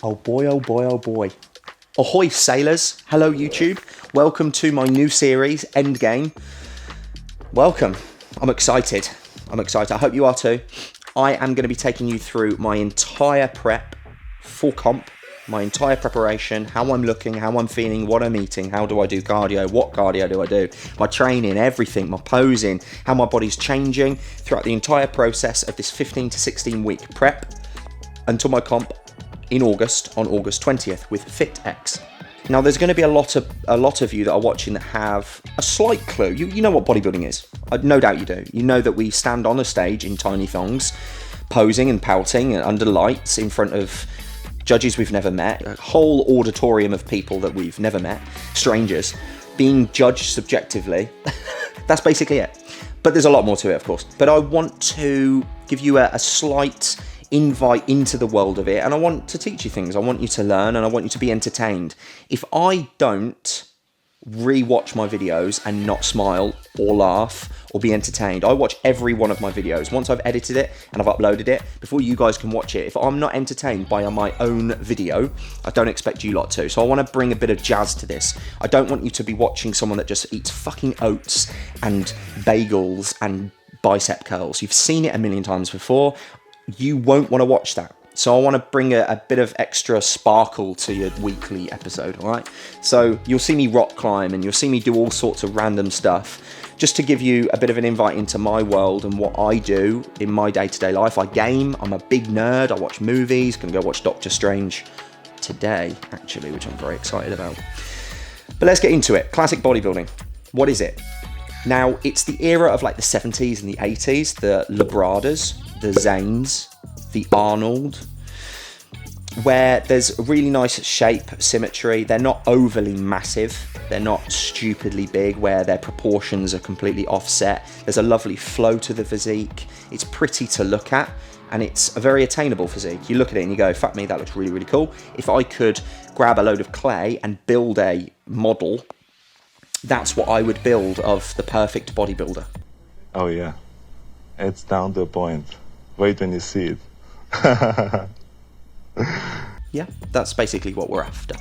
Oh boy, oh boy, oh boy. Ahoy sailors, hello YouTube. Welcome to my new series, EndGame. Welcome, I'm excited. I hope you are too. I am going to be taking you through my entire prep for comp, my entire preparation, how I'm looking, how I'm feeling, what I'm eating, how do I do cardio, what cardio do I do, my training, everything, my posing, how my body's changing throughout the entire process of this 15 to 16 week prep until my comp in August, on August 20th with FitX. Now there's going to be a lot of you that are watching that have a slight clue. You know what bodybuilding is. No doubt you do. You know that we stand on a stage in tiny thongs, posing and pouting under lights in front of judges we've never met, a whole auditorium of people that we've never met, strangers, being judged subjectively. That's basically it. But there's a lot more to it, of course. But I want to give you a slight invite into the world of it, and I want to teach you things. I want you to learn, and I want you to be entertained. If I don't re-watch my videos and not smile or laugh or be entertained, I watch every one of my videos once I've edited it and I've uploaded it before you guys can watch it. If I'm not entertained by my own video, I don't expect you lot to. So I want to bring a bit of jazz to this. I don't want you to be watching someone that just eats fucking oats and bagels and bicep curls. You've seen it a million times before. You won't want to watch that. So I want to bring a bit of extra sparkle to your weekly episode, all right? So you'll see me rock climb and you'll see me do all sorts of random stuff just to give you a bit of an invite into my world and what I do in my day-to-day life. I game, I'm a big nerd, I watch movies, gonna go watch Doctor Strange today, actually, which I'm very excited about. But let's get into it. Classic bodybuilding. What is it? Now, it's the era of like the 70s and the 80s, the Labradas, the Zanes, the Arnold, where there's really nice shape, symmetry. They're not overly massive. They're not stupidly big where their proportions are completely offset. There's a lovely flow to the physique. It's pretty to look at and it's a very attainable physique. You look at it and you go, fuck me, that looks really, really cool. If I could grab a load of clay and build a model, that's what I would build of the perfect bodybuilder. Oh yeah, it's down to the point. Wait when you see it. Yeah, that's basically what we're after.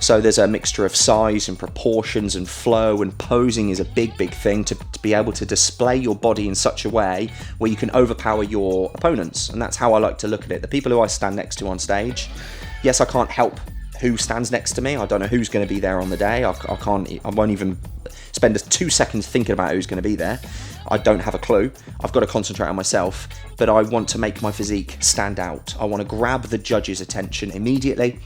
So there's a mixture of size and proportions and flow, and posing is a big, big thing to be able to display your body in such a way where you can overpower your opponents. And that's how I like to look at it. The people who I stand next to on stage, yes, I can't help who stands next to me. I don't know who's going to be there on the day. I won't even spend 2 seconds thinking about who's going to be there. I don't have a clue. I've got to concentrate on myself, but I want to make my physique stand out. I want to grab the judge's attention immediately.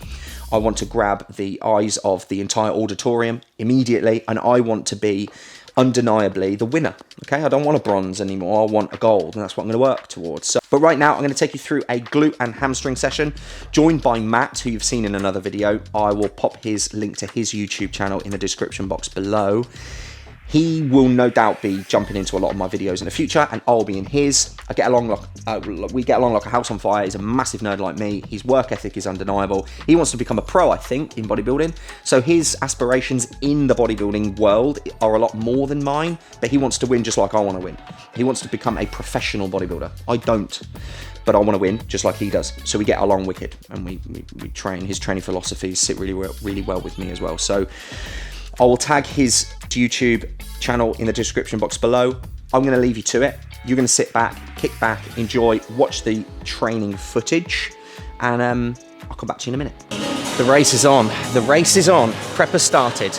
I want to grab the eyes of the entire auditorium immediately, and I want to be undeniably the winner. Okay, I don't want a bronze anymore. I want a gold, and that's what I'm going to work towards. So, but right now, I'm going to take you through a glute and hamstring session, joined by Matt, who you've seen in another video. I will pop his link to his YouTube channel in the description box below. He will no doubt be jumping into a lot of my videos in the future, and I'll be in his. We get along like a house on fire. He's a massive nerd like me. His work ethic is undeniable. He wants to become a pro, I think, in bodybuilding. So his aspirations in the bodybuilding world are a lot more than mine, but he wants to win just like I want to win. He wants to become a professional bodybuilder. I don't, but I want to win just like he does. So we get along wicked, and we train. His training philosophies sit really well with me as well. So I will tag his YouTube channel in the description box below. I'm going to leave you to it. You're going to sit back, kick back, enjoy, watch the training footage, and I'll come back to you in a minute. The race is on. The race is on. Prep has started.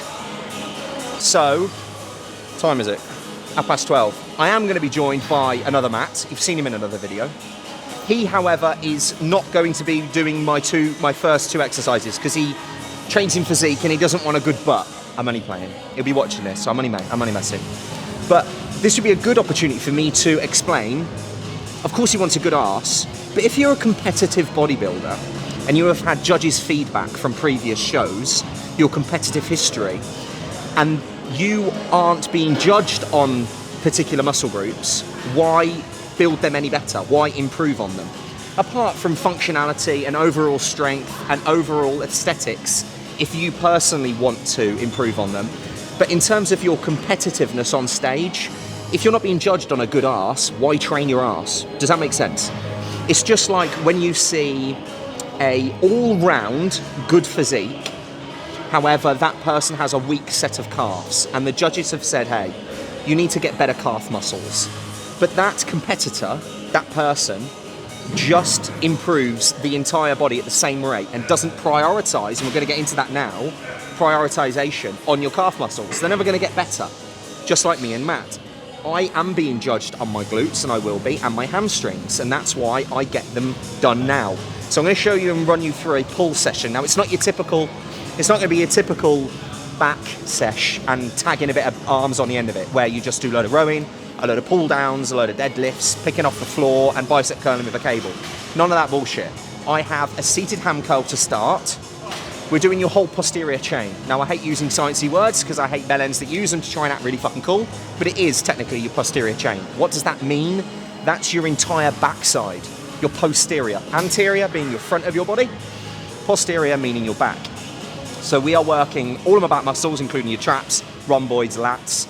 So, what time is it? 12:30. I am going to be joined by another Matt. You've seen him in another video. He, however, is not going to be doing my first two exercises because he trains in physique and he doesn't want a good butt. I'm only playing. He'll be watching this, so I'm only messing. But this would be a good opportunity for me to explain. Of course he wants a good arse, but if you're a competitive bodybuilder and you have had judges' feedback from previous shows, your competitive history, and you aren't being judged on particular muscle groups, why build them any better? Why improve on them? Apart from functionality and overall strength and overall aesthetics, if you personally want to improve on them. But in terms of your competitiveness on stage, if you're not being judged on a good arse, why train your arse? Does that make sense? It's just like when you see a all-round good physique. However, that person has a weak set of calves, and the judges have said, hey, you need to get better calf muscles. But that competitor, that person, just improves the entire body at the same rate and doesn't prioritise, and we're going to get into that now, prioritization on your calf muscles. They're never going to get better. Just like me and Matt. I am being judged on my glutes, and I will be, and my hamstrings, and that's why I get them done now. So I'm going to show you and run you through a pull session. Now, it's not going to be your typical back sesh and tagging a bit of arms on the end of it, where you just do a load of rowing, a load of pull downs, a load of deadlifts, picking off the floor, and bicep curling with a cable. None of that bullshit. I have a seated ham curl to start. We're doing your whole posterior chain. Now, I hate using sciencey words because I hate bellends that use them to try and act really fucking cool, but it is technically your posterior chain. What does that mean? That's your entire backside, your posterior. Anterior being your front of your body, posterior meaning your back. So we are working all of my back muscles, including your traps, rhomboids, lats,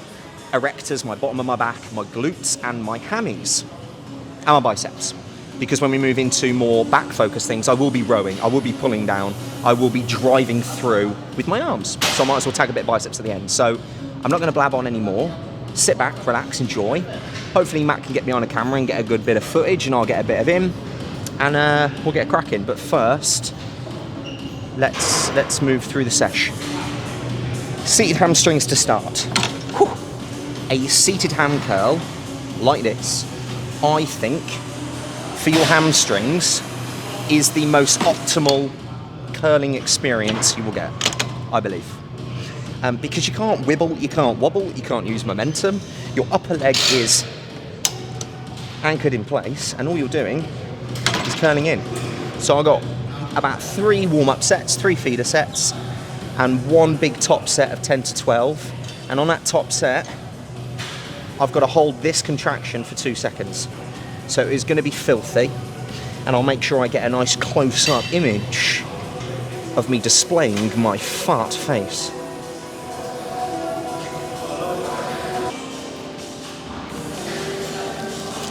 erectors, my bottom of my back, my glutes, and my hammies, and my biceps. Because when we move into more back-focused things, I will be rowing, I will be pulling down, I will be driving through with my arms. So I might as well tag a bit of biceps at the end. So I'm not going to blab on anymore. Sit back, relax, enjoy. Hopefully Matt can get me on a camera and get a good bit of footage, and I'll get a bit of him, and we'll get cracking. But first, let's move through the sesh. Seated hamstrings to start. Whew. A seated ham curl like this, I think, for your hamstrings, is the most optimal curling experience you will get, I believe. Because you can't wibble, you can't wobble, you can't use momentum. Your upper leg is anchored in place, and all you're doing is curling in. So I got about 3 warm-up sets, 3 feeder sets, and 1 big top set of 10 to 12. And on that top set, I've got to hold this contraction for 2 seconds. So it's going to be filthy, and I'll make sure I get a nice close-up image of me displaying my fart face.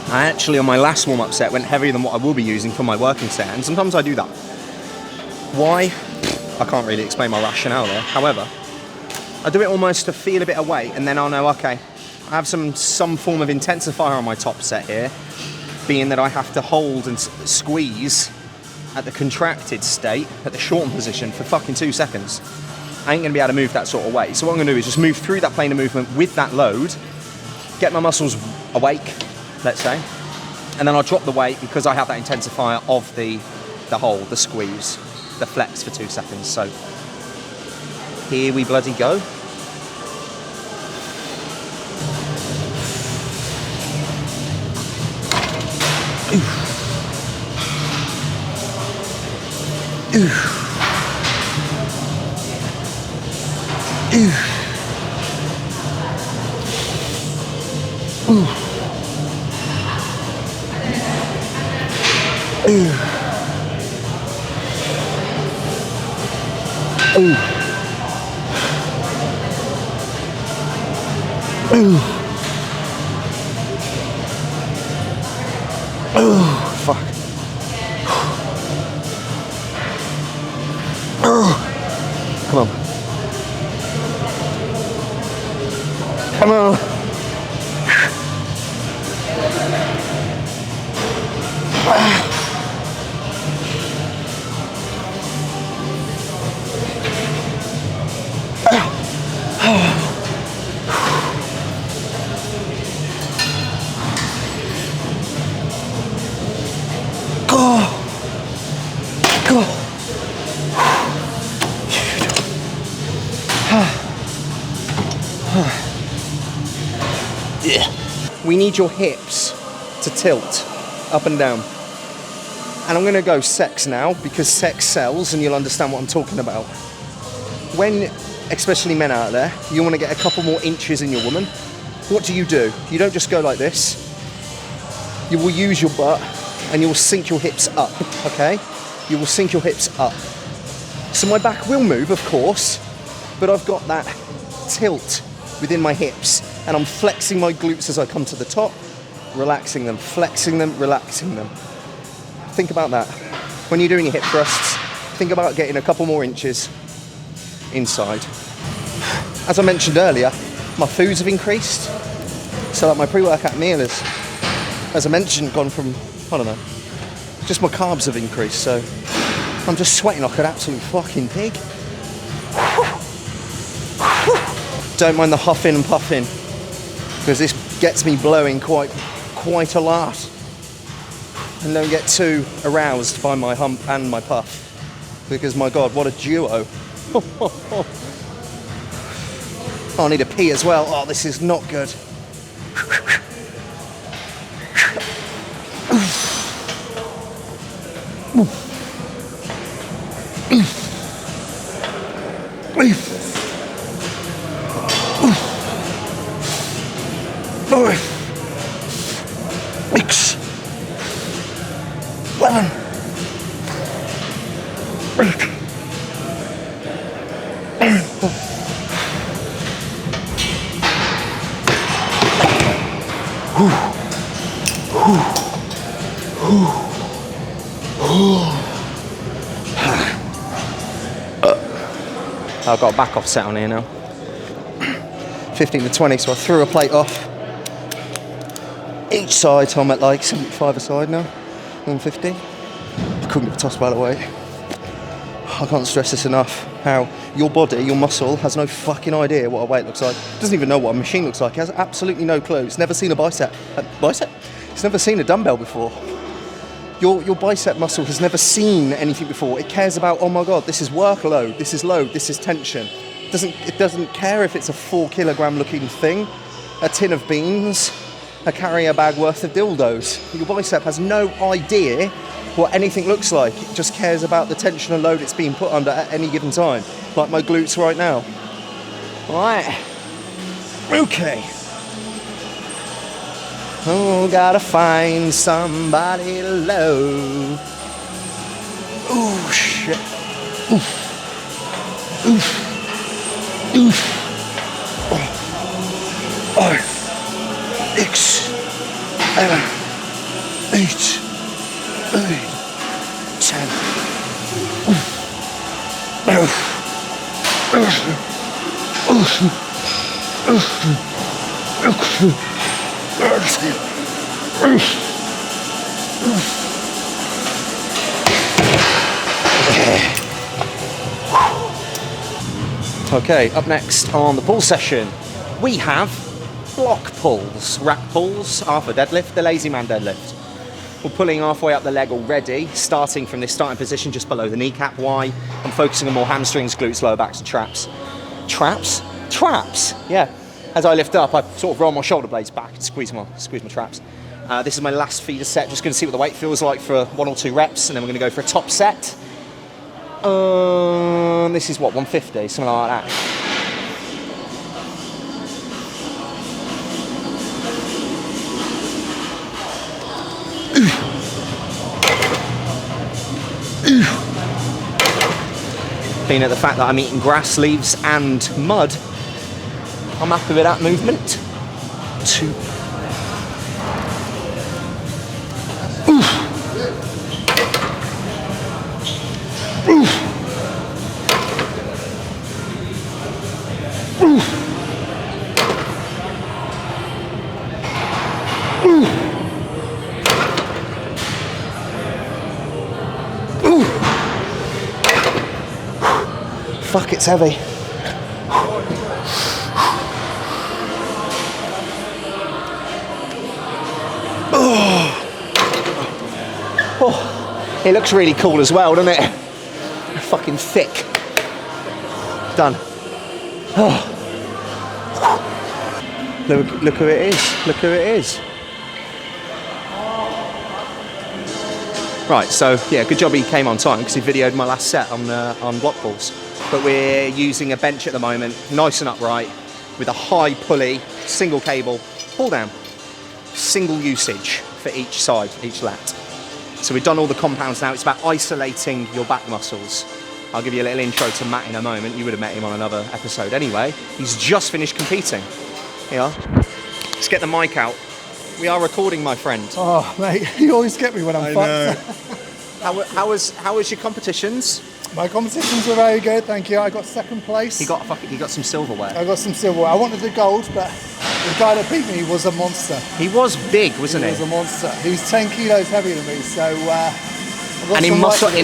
I actually, on my last warm-up set, went heavier than what I will be using for my working set, and sometimes I do that. Why? I can't really explain my rationale there. However, I do it almost to feel a bit of weight, and then I'll know, okay, I have some form of intensifier on my top set here, being that I have to hold and squeeze at the contracted state, at the shortened position, for fucking 2 seconds. I ain't going to be able to move that sort of weight. So what I'm going to do is just move through that plane of movement with that load, get my muscles awake, let's say, and then I'll drop the weight because I have that intensifier of the hold, the squeeze, the flex for 2 seconds. So here we bloody go. Fuck. Come on. Come on. We need your hips to tilt up and down. And I'm going to go sex now because sex sells, and you'll understand what I'm talking about. When, especially men out there, you want to get a couple more inches in your woman, what do? You don't just go like this. You will use your butt and you will sink your hips up, okay? You will sink your hips up. So my back will move, of course, but I've got that tilt within my hips, and I'm flexing my glutes as I come to the top, relaxing them, flexing them, relaxing them. Think about that. when you're doing your hip thrusts, think about getting a couple more inches inside. As I mentioned earlier, my foods have increased. So like my pre-workout meal is, as I mentioned, gone from, I don't know, just my carbs have increased. So I'm just sweating like an absolute fucking pig. Don't mind the huffing and puffing, because this gets me blowing quite a lot. And don't get too aroused by my hump and my puff, because my God, what a duo. Oh, I need a pee as well. Oh, this is not good. I've got a back off set on here now. 15 to 20, so I threw a plate off each side, so I'm at like 75 a side now, 150. I couldn't give a toss by the weight. I can't stress this enough, how your body, your muscle, has no fucking idea what a weight looks like. It doesn't even know what a machine looks like. It has absolutely no clue. It's never seen a bicep. It's never seen a dumbbell before. Your bicep muscle has never seen anything before. It cares about, oh my God, this is workload, this is load, this is tension. It doesn't care if it's a 4 kilogram looking thing, a tin of beans, a carrier bag worth of dildos. Your bicep has no idea what anything looks like. It just cares about the tension and load it's being put under at any given time. Like my glutes right now. Right. Okay. Oh, gotta find somebody to love. Ooh, shit. Oof. Oof. Oof. Oh. 5, 6, 7, 8, 10. Okay, up next on the pull session, we have block pulls, rack pulls, half a deadlift, the lazy man deadlift. We're pulling halfway up the leg already, starting from this starting position just below the kneecap. Why? I'm focusing on more hamstrings, glutes, lower backs, and traps. Traps? Traps! Yeah. As I lift up, I sort of roll my shoulder blades back and squeeze my traps. This is my last feeder set. Just going to see what the weight feels like for 1 or 2 reps, and then we're going to go for a top set. This is what, 150, something like that. Being at the fact that I'm eating grass, leaves and mud, I'm happy with that movement. 2. Fuck, it's heavy. Oh, it looks really cool as well, doesn't it? Fucking thick. Done. Oh. Look who it is. Look who it is. Right, so yeah, good job he came on time because he videoed my last set on block pulls. But we're using a bench at the moment, nice and upright, with a high pulley, single cable, pull down, single usage for each side, each lat. So we've done all the compounds now. It's about isolating your back muscles. I'll give you a little intro to Matt in a moment. You would have met him on another episode anyway. He's just finished competing. Here, let's get the mic out. We are recording, my friend. Oh, mate, you always get me when I'm fucked. How was your competitions? My competitions were very good, thank you. I got second place. He got some silverware. I got some silverware. I wanted the gold, but the guy that beat me was a monster. He was big, wasn't he? He was a monster. He was 10 kilos heavier than me, so. And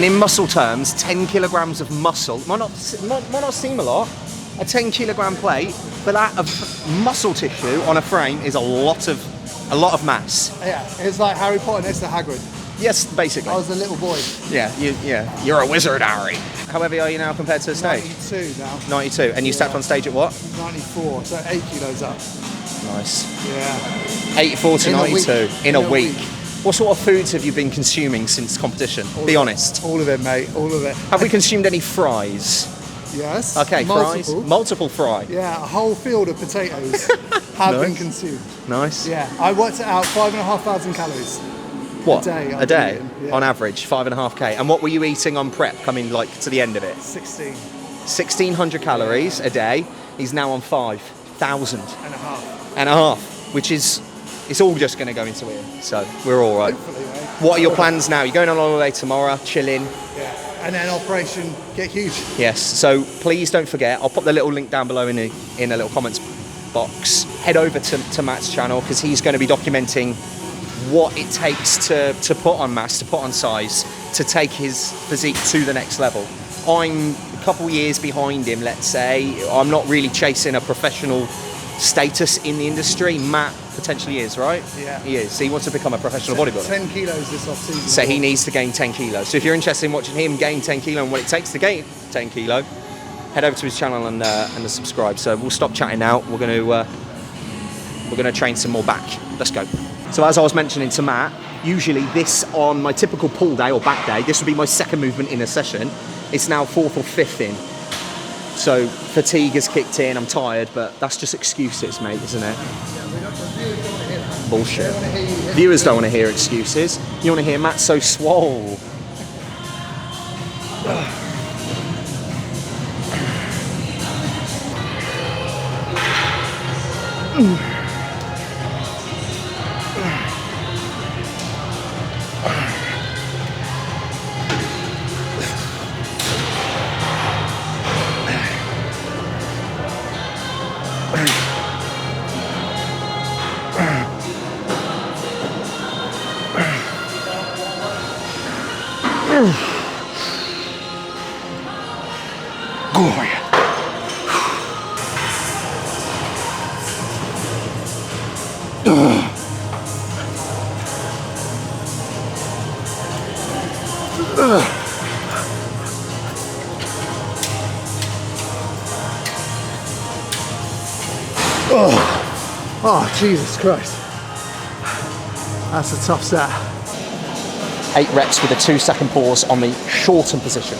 in muscle terms, 10 kilograms of muscle might not seem a lot. A 10 kilogram plate, but that of muscle tissue on a frame is a lot of mass. Yeah, it's like Harry Potter next to Hagrid. Yes, basically. I was a little boy. Yeah, you're a wizard, Harry. How heavy are you now compared to the stage? 92 now. 92, and you stepped on stage at what? 94, so 8 kilos up. Nice. Yeah. 84 to 92 in a week. week. What sort of foods have you been consuming since competition? Be honest. All of it, mate. All of it. Have we consumed any fries? Yes. Okay, fries. Multiple fry. Yeah, a whole field of potatoes have been consumed. Nice. Yeah, I worked it out, 5,500 calories. What? A day? Yeah. On average, 5.5k. And what were you eating on prep coming to the end of it? 1,600 calories a day. He's now on 5,000. And a half. Which is, it's all just going to go into here. So we're all right. Hopefully, mate. What are your plans now? You're going on holiday tomorrow, chilling. Yeah. And then Operation Get Huge. Yes. So please don't forget. I'll put the little link down below in a little comments box. Head over to Matt's channel because he's going to be documenting what it takes to put on mass, to put on size, to take his physique to the next level. I'm a couple years behind him, let's say. I'm not really chasing a professional status in the industry. Matt potentially is, right? Yeah. He is. So he wants to become a professional bodybuilder. 10 kilos this off-season. So he needs to gain 10 kilos. So if you're interested in watching him gain 10 kilo and what it takes to gain 10 kilo, head over to his channel and subscribe. So we'll stop chatting now. We're going to train some more back. Let's go. So as I was mentioning to Matt, usually this on my typical pull day or back day, this would be my second movement in a session. It's now fourth or fifth in. So fatigue has kicked in, I'm tired, but that's just excuses, mate, isn't it? Bullshit. Viewers don't want to hear excuses. You want to hear Matt so swole. Oh, Jesus Christ. That's a tough set. 8 reps with a 2-second pause on the shortened position.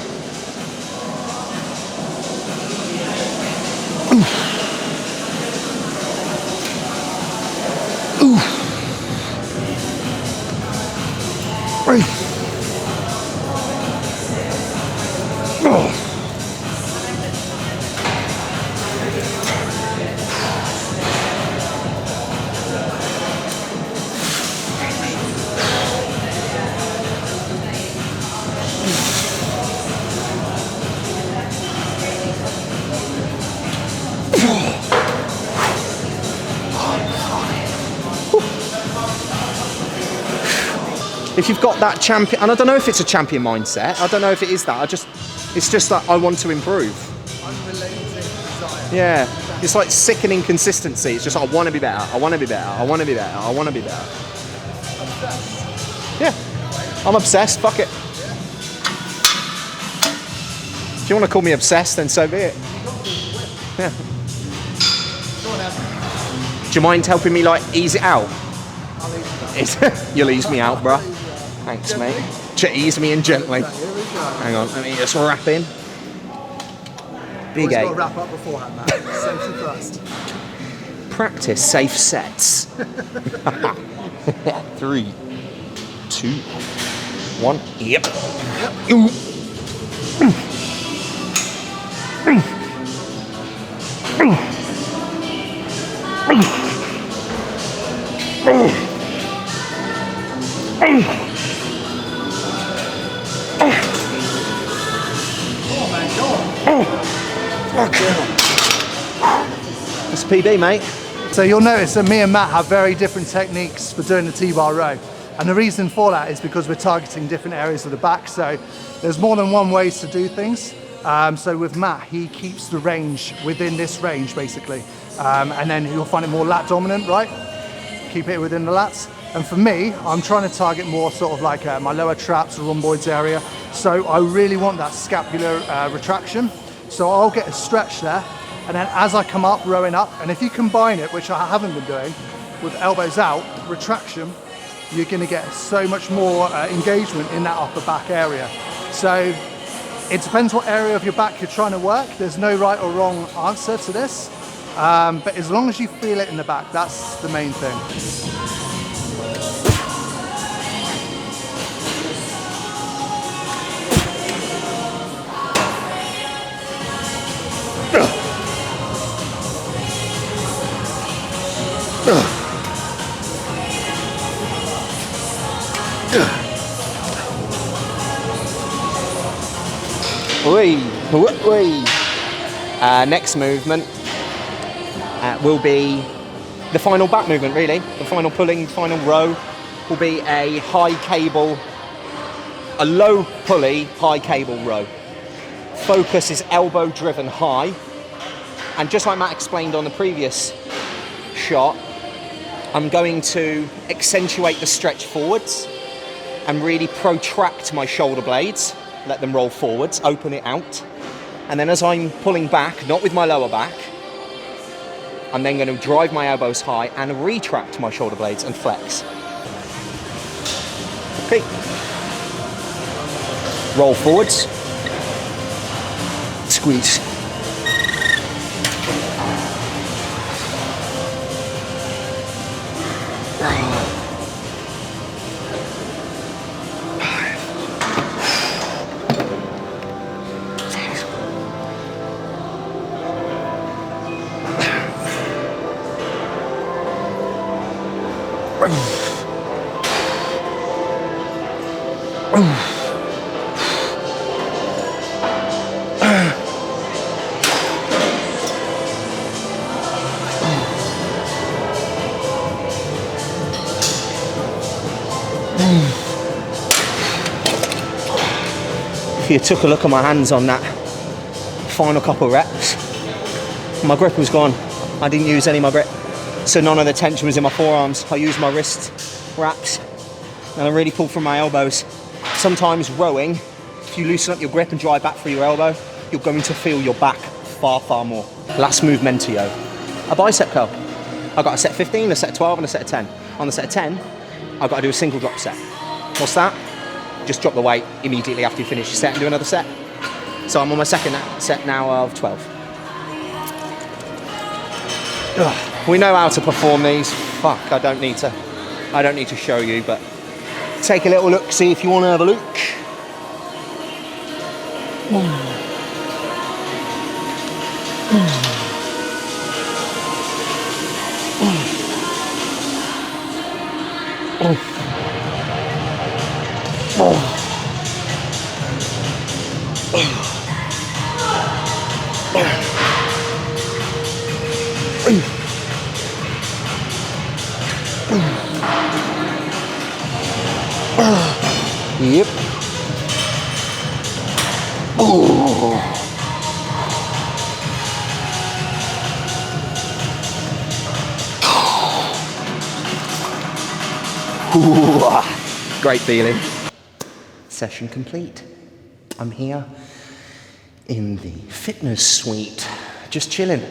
If you've got that champion, and I don't know if it's a champion mindset, I don't know if it is that, it's just that I want to improve. Yeah, it's like sickening consistency. It's just I want to be better, I want to be better, I want to be better, I want to be better. Yeah, I'm obsessed, fuck it. If you want to call me obsessed, then so be it. Yeah. Do you mind helping me ease it out? You'll ease me out, bruh. Thanks, mate. Ease me in gently. Hang on, let me just wrap in. Big eight. Got to wrap up beforehand, man. Safety first. Practice safe sets. 3, 2, 1. Yep. That's a PB, mate. So you'll notice that me and Matt have very different techniques for doing the T-bar row. And the reason for that is because we're targeting different areas of the back. So there's more than one ways to do things. So with Matt, he keeps the range within this range, basically. And then you'll find it more lat dominant, right? Keep it within the lats. And for me, I'm trying to target more sort of like my lower traps, rhomboids area. So I really want that scapular retraction. So I'll get a stretch there. And then as I come up, rowing up, and if you combine it, which I haven't been doing, with elbows out, retraction, you're gonna get so much more engagement in that upper back area. So it depends what area of your back you're trying to work. There's no right or wrong answer to this. But as long as you feel it in the back, that's the main thing. Next movement will be the final back movement, really. The final pulling, final row will be a high cable, a low pulley, high cable row. Focus is elbow driven high. And just like Matt explained on the previous shot, I'm going to accentuate the stretch forwards and really protract my shoulder blades, let them roll forwards, open it out. And then as I'm pulling back, not with my lower back, I'm then going to drive my elbows high and retract my shoulder blades and flex. Okay. Roll forwards. Squeeze. If you took a look at my hands on that final couple reps, my grip was gone. I didn't use any of my grip. So none of the tension was in my forearms. I used my wrist wraps and I really pulled from my elbows. Sometimes rowing, if you loosen up your grip and drive back through your elbow, you're going to feel your back far, far more. Last movementio, a bicep curl. I've got a set 15, a set 12 and a set of 10. On the set of 10, I've got to do a single drop set. What's that? Just drop the weight immediately after you finish your set and do another set. So I'm on my second set now of 12. Ugh. We know how to perform these. Fuck, I don't need to show you, but take a little look, see if you want to have a look. Yep. Great feeling. Session complete. I'm here in the fitness suite, just chilling.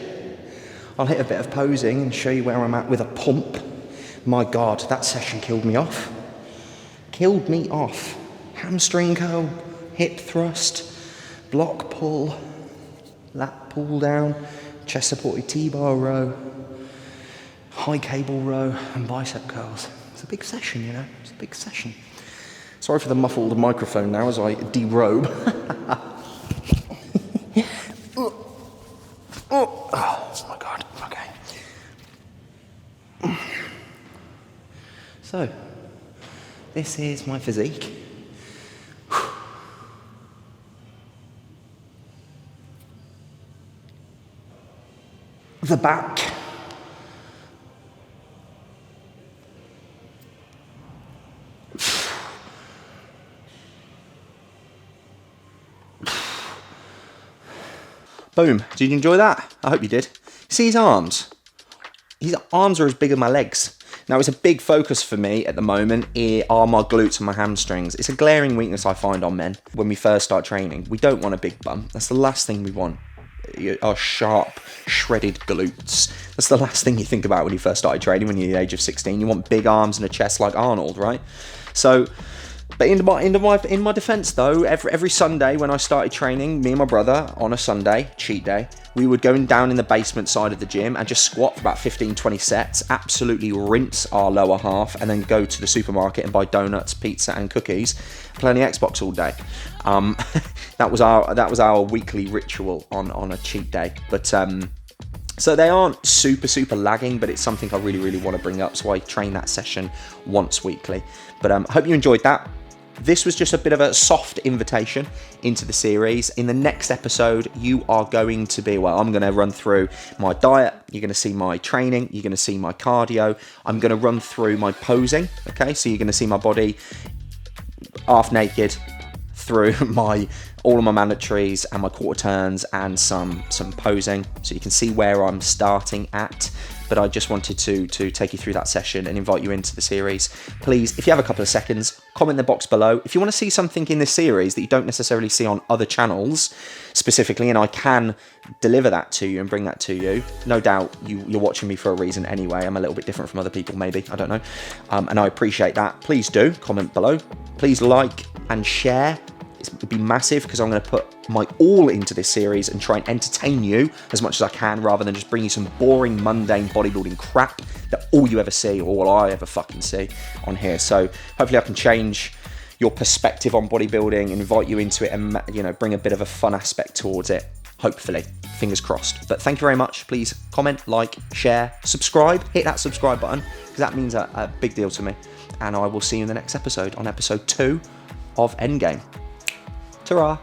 I'll hit a bit of posing and show you where I'm at with a pump. My God, that session killed me off. Killed me off. Hamstring curl, hip thrust, block pull, lat pull down, chest supported T-bar row, high cable row, and bicep curls. It's a big session, you know, it's a big session. Sorry for the muffled microphone now as I derobe. Oh my God, okay. So, this is my physique. the back. Boom. Did you enjoy that? I hope you did. See his arms? His arms are as big as my legs. Now, it's a big focus for me at the moment are my glutes and my hamstrings. It's a glaring weakness I find on men when we first start training. We don't want a big bum. That's the last thing we want. Our sharp, shredded glutes. That's the last thing you think about when you first started training when you're the age of 16. You want big arms and a chest like Arnold, right? So, but in my defense though, every Sunday when I started training, me and my brother on a Sunday, cheat day, we would go down in the basement side of the gym and just squat for about 15-20 sets, absolutely rinse our lower half, and then go to the supermarket and buy donuts, pizza and cookies, playing the Xbox all day. That was our weekly ritual on a cheat day. But so they aren't super lagging, but it's something I really want to bring up, so I train that session once weekly. But I hope you enjoyed that. This was just a bit of a soft invitation into the series. In the next episode, you are going to be, I'm going to run through my diet. You're going to see my training. You're going to see my cardio. I'm going to run through my posing. Okay, so you're going to see my body half naked through all of my mandatories and my quarter turns and some posing, so you can see where I'm starting at. But I just wanted to take you through that session and invite you into the series. Please, if you have a couple of seconds, comment in the box below. If you want to see something in this series that you don't necessarily see on other channels specifically, and I can deliver that to you and bring that to you, no doubt you're watching me for a reason anyway. I'm a little bit different from other people, maybe, I don't know. And I appreciate that. Please do comment below. Please like and share. It'd be massive, because I'm going to put my all into this series and try and entertain you as much as I can, rather than just bring you some boring, mundane bodybuilding crap that all you ever see, or all I ever fucking see on here. So hopefully I can change your perspective on bodybuilding, invite you into it, and bring a bit of a fun aspect towards it. Hopefully, fingers crossed. But thank you very much. Please comment, like, share, subscribe. Hit that subscribe button, because that means a big deal to me. And I will see you in the next episode, on episode 2 of EndGame. Ta-ra!